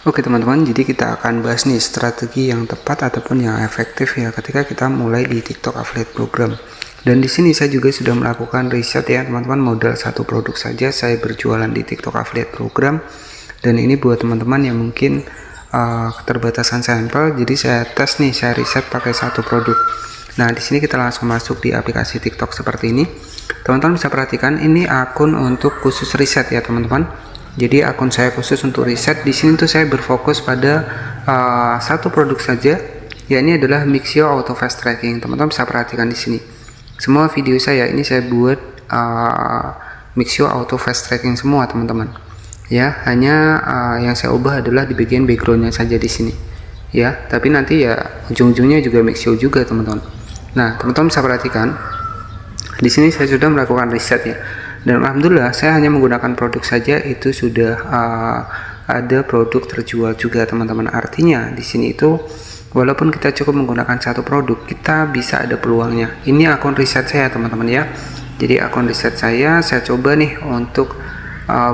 Oke teman-teman, jadi kita akan bahas nih strategi yang tepat ataupun yang efektif ya ketika kita mulai di TikTok Affiliate Program. Dan di sini saya juga sudah melakukan riset ya teman-teman, modal satu produk saja saya berjualan di TikTok Affiliate Program. Dan ini buat teman-teman yang mungkin keterbatasan sampel, jadi saya tes nih, saya riset pakai satu produk. Nah di sini kita langsung masuk di aplikasi TikTok seperti ini. Teman-teman bisa perhatikan ini akun untuk khusus riset ya teman-teman. Jadi akun saya khusus untuk riset. Di sini tuh saya berfokus pada satu produk saja, yakni adalah Mixio Auto Fast Tracking. Teman-teman bisa perhatikan di sini. Semua video saya ini saya buat Mixio Auto Fast Tracking semua teman-teman. Ya, hanya yang saya ubah adalah di bagian backgroundnya saja di sini. Ya, tapi nanti ya ujung-ujungnya juga Mixio juga teman-teman. Nah, teman-teman bisa perhatikan. Di sini saya sudah melakukan riset ya. Dan alhamdulillah saya hanya menggunakan produk saja itu sudah ada produk terjual juga teman-teman. Artinya di sini itu walaupun kita cukup menggunakan satu produk, kita bisa ada peluangnya. Ini akun riset saya teman-teman ya. Jadi akun riset saya coba nih untuk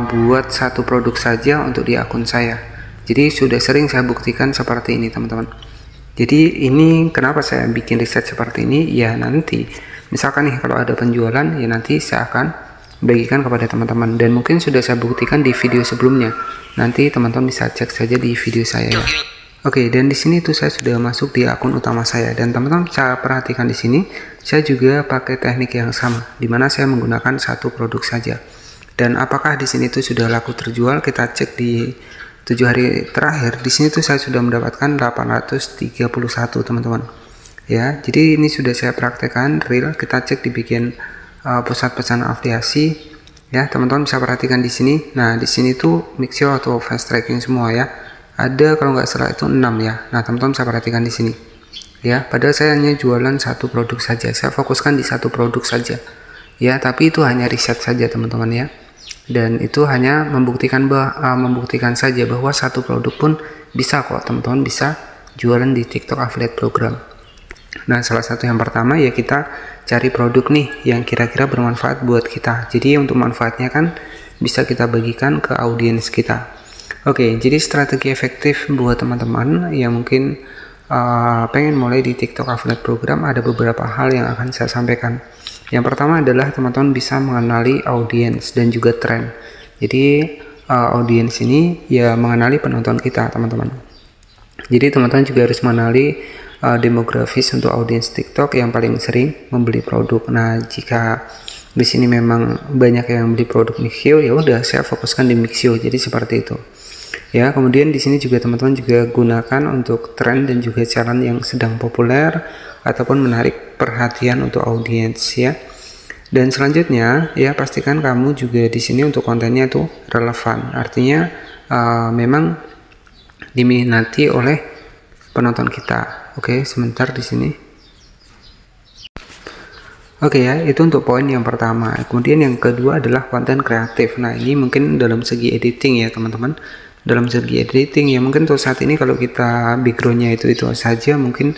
buat satu produk saja untuk di akun saya. Jadi sudah sering saya buktikan seperti ini teman-teman. Jadi ini kenapa saya bikin riset seperti ini ya, nanti misalkan nih kalau ada penjualan ya nanti saya akan bagikan kepada teman-teman, dan mungkin sudah saya buktikan di video sebelumnya. Nanti teman-teman bisa cek saja di video saya ya. Oke, dan di sini tuh saya sudah masuk di akun utama saya, dan teman-teman bisa perhatikan di sini saya juga pakai teknik yang sama, dimana saya menggunakan satu produk saja. Dan apakah di sini tuh sudah laku terjual? Kita cek di 7 hari terakhir. Di sini tuh saya sudah mendapatkan 831 teman-teman. Ya, jadi ini sudah saya praktekkan real. Kita cek di bagian pusat pesanan afiliasi ya, teman-teman bisa perhatikan di sini. Nah di sini tuh Mixio atau Fast Tracking semua ya, ada kalau nggak salah itu 6 ya. Nah teman-teman bisa perhatikan di sini ya, padahal saya hanya jualan satu produk saja, saya fokuskan di satu produk saja ya, tapi itu hanya riset saja teman-teman ya, dan itu hanya membuktikan saja bahwa satu produk pun bisa kok teman-teman bisa jualan di TikTok Affiliate Program. Nah salah satu yang pertama ya, kita cari produk nih yang kira-kira bermanfaat buat kita. Jadi untuk manfaatnya kan bisa kita bagikan ke audiens kita. Oke, jadi strategi efektif buat teman-teman yang mungkin pengen mulai di TikTok Affiliate Program, ada beberapa hal yang akan saya sampaikan. Yang pertama adalah teman-teman bisa mengenali audiens dan juga tren. Jadi audiens ini ya mengenali penonton kita teman-teman. Jadi teman-teman juga harus mengenali demografis untuk audiens TikTok yang paling sering membeli produk. Nah jika di sini memang banyak yang beli produk Mixio, ya udah saya fokuskan di Mixio, jadi seperti itu ya. Kemudian di sini juga teman-teman juga gunakan untuk tren dan juga challenge yang sedang populer ataupun menarik perhatian untuk audiens ya. Dan selanjutnya ya, pastikan kamu juga di sini untuk kontennya tuh relevan, artinya memang diminati oleh penonton kita. Oke, sebentar di sini. Oke ya, itu untuk poin yang pertama. Kemudian yang kedua adalah konten kreatif. Nah ini mungkin dalam segi editing ya teman-teman. Dalam segi editing ya mungkin untuk saat ini kalau kita backgroundnya itu saja mungkin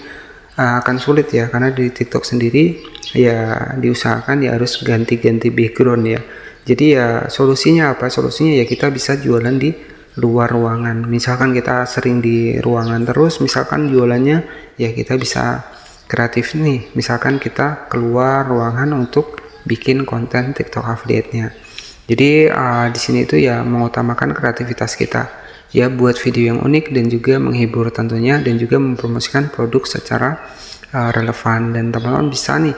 akan sulit ya, karena di TikTok sendiri ya diusahakan ya harus ganti-ganti background ya. Jadi ya solusinya apa? Solusinya ya kita bisa jualan di luar ruangan. Misalkan kita sering di ruangan terus, misalkan jualannya ya kita bisa kreatif nih, misalkan kita keluar ruangan untuk bikin konten TikTok affiliate-nya. Jadi di sini itu ya mengutamakan kreativitas kita ya, buat video yang unik dan juga menghibur tentunya, dan juga mempromosikan produk secara relevan. Dan teman-teman bisa nih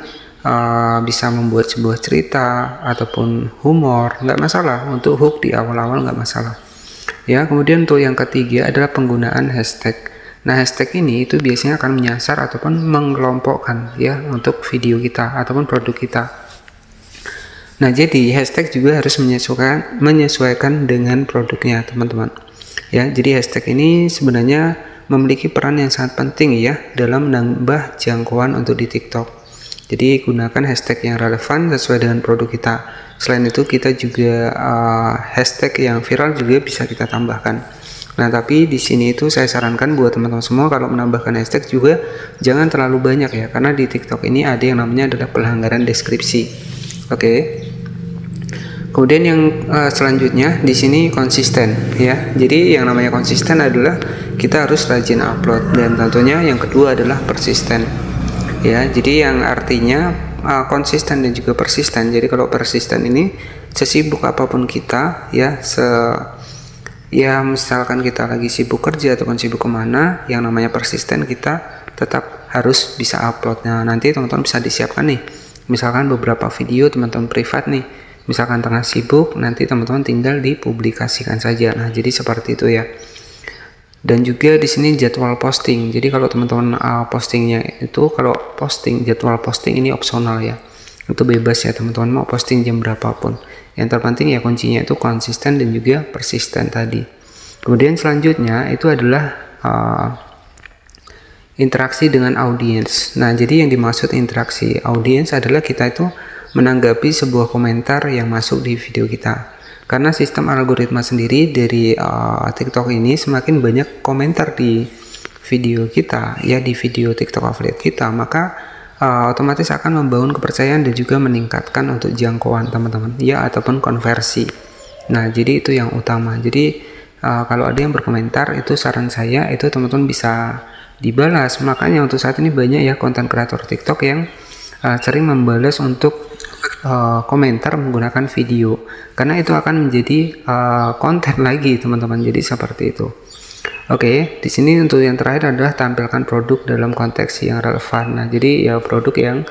bisa membuat sebuah cerita ataupun humor, nggak masalah. Untuk hook di awal-awal nggak masalah ya. Kemudian untuk yang ketiga adalah penggunaan hashtag. Nah hashtag ini itu biasanya akan menyasar ataupun mengelompokkan ya untuk video kita ataupun produk kita. Nah jadi hashtag juga harus menyesuaikan dengan produknya teman-teman ya. Jadi hashtag ini sebenarnya memiliki peran yang sangat penting ya dalam menambah jangkauan untuk di TikTok. Jadi gunakan hashtag yang relevan sesuai dengan produk kita. Selain itu kita juga hashtag yang viral juga bisa kita tambahkan. Nah tapi di sini itu saya sarankan buat teman-teman semua, kalau menambahkan hashtag juga jangan terlalu banyak ya, karena di TikTok ini ada yang namanya adalah pelanggaran deskripsi. Oke. Kemudian yang selanjutnya di sini konsisten ya. Jadi yang namanya konsisten adalah kita harus rajin upload, dan tentunya yang kedua adalah persisten ya. Jadi yang artinya konsisten dan juga persisten. Jadi kalau persisten ini sesibuk apapun kita ya, ya misalkan kita lagi sibuk kerja ataupun sibuk kemana, yang namanya persisten kita tetap harus bisa upload. Nah, nanti teman-teman bisa disiapkan nih, misalkan beberapa video teman-teman privat nih, misalkan tengah sibuk, nanti teman-teman tinggal dipublikasikan saja. Nah, jadi seperti itu ya. Dan juga di sini jadwal posting. Jadi kalau teman-teman postingnya itu, kalau posting, jadwal posting ini opsional ya. Itu bebas ya teman-teman, mau posting jam berapapun. Yang terpenting ya kuncinya itu konsisten dan juga persisten tadi. Kemudian selanjutnya itu adalah interaksi dengan audiens. Nah, jadi yang dimaksud interaksi audiens adalah kita itu menanggapi sebuah komentar yang masuk di video kita. Karena sistem algoritma sendiri dari TikTok ini, semakin banyak komentar di video kita ya, di video TikTok affiliate kita, maka otomatis akan membangun kepercayaan dan juga meningkatkan untuk jangkauan teman-teman ya, ataupun konversi. Nah, jadi itu yang utama. Jadi kalau ada yang berkomentar, itu saran saya itu teman-teman bisa dibalas. Makanya untuk saat ini banyak ya konten kreator TikTok yang sering membalas untuk komentar menggunakan video, karena itu akan menjadi konten lagi teman-teman. Jadi seperti itu. Oke, di sini untuk yang terakhir adalah tampilkan produk dalam konteks yang relevan. Nah, jadi ya produk yang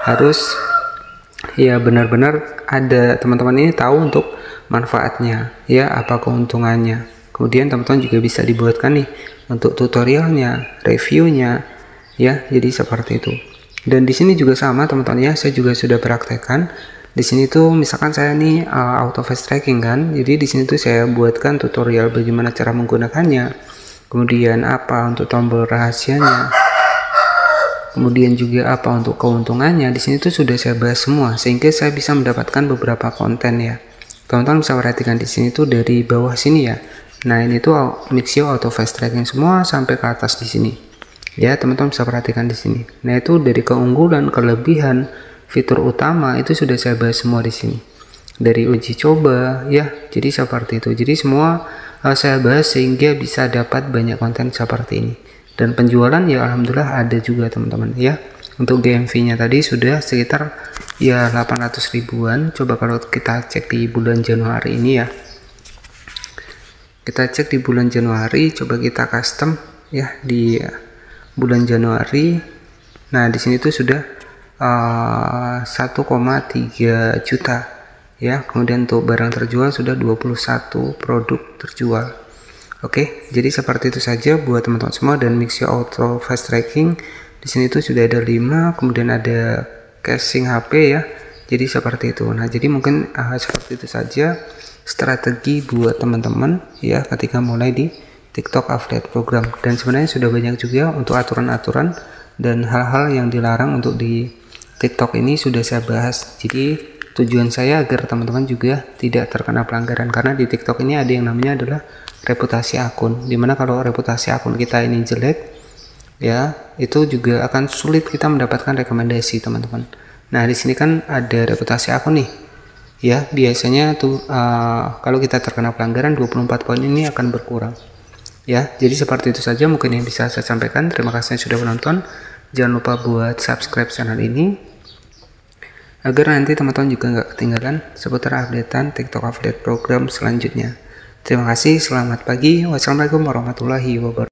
harus ya benar-benar ada, teman-teman ini tahu untuk manfaatnya ya, apa keuntungannya. Kemudian teman-teman juga bisa dibuatkan nih untuk tutorialnya, reviewnya ya, jadi seperti itu. Dan di sini juga sama teman-teman ya, saya juga sudah praktekkan. Di sini tuh misalkan saya nih auto fast tracking kan, jadi di sini tuh saya buatkan tutorial bagaimana cara menggunakannya, kemudian apa untuk tombol rahasianya, kemudian juga apa untuk keuntungannya. Di sini tuh sudah saya bahas semua, sehingga saya bisa mendapatkan beberapa konten ya. Teman-teman bisa perhatikan di sini tuh dari bawah sini ya. Nah, ini tuh Mixio auto fast tracking semua sampai ke atas di sini. Ya, teman-teman bisa perhatikan di sini. Nah, itu dari keunggulan, kelebihan, fitur utama itu sudah saya bahas semua di sini. Dari uji coba ya, jadi seperti itu. Jadi semua saya bahas sehingga bisa dapat banyak konten seperti ini. Dan penjualan ya alhamdulillah ada juga teman-teman ya. Untuk GMV-nya tadi sudah sekitar ya 800 ribuan. Coba kalau kita cek di bulan Januari ini ya. Kita cek di bulan Januari, coba kita custom ya di bulan Januari. Nah, di sini tuh sudah 1,3 juta ya. Kemudian untuk barang terjual sudah 21 produk terjual. Oke, jadi seperti itu saja buat teman-teman semua. Dan Mixio auto fast tracking di sini tuh sudah ada 5, kemudian ada casing HP ya. Jadi seperti itu. Nah, jadi mungkin seperti itu saja strategi buat teman-teman ya ketika mulai di TikTok affiliate program. Dan sebenarnya sudah banyak juga untuk aturan-aturan dan hal-hal yang dilarang untuk di TikTok ini sudah saya bahas. Jadi tujuan saya agar teman-teman juga tidak terkena pelanggaran, karena di TikTok ini ada yang namanya adalah reputasi akun, dimana kalau reputasi akun kita ini jelek ya, itu juga akan sulit kita mendapatkan rekomendasi teman-teman. Nah, di sini kan ada reputasi akun nih ya, biasanya tuh kalau kita terkena pelanggaran 24 poin ini akan berkurang. Ya, jadi seperti itu saja mungkin yang bisa saya sampaikan. Terima kasih sudah menonton. Jangan lupa buat subscribe channel ini agar nanti teman-teman juga nggak ketinggalan seputar updatean TikTok affiliate program selanjutnya. Terima kasih, selamat pagi. Wassalamualaikum warahmatullahi wabarakatuh.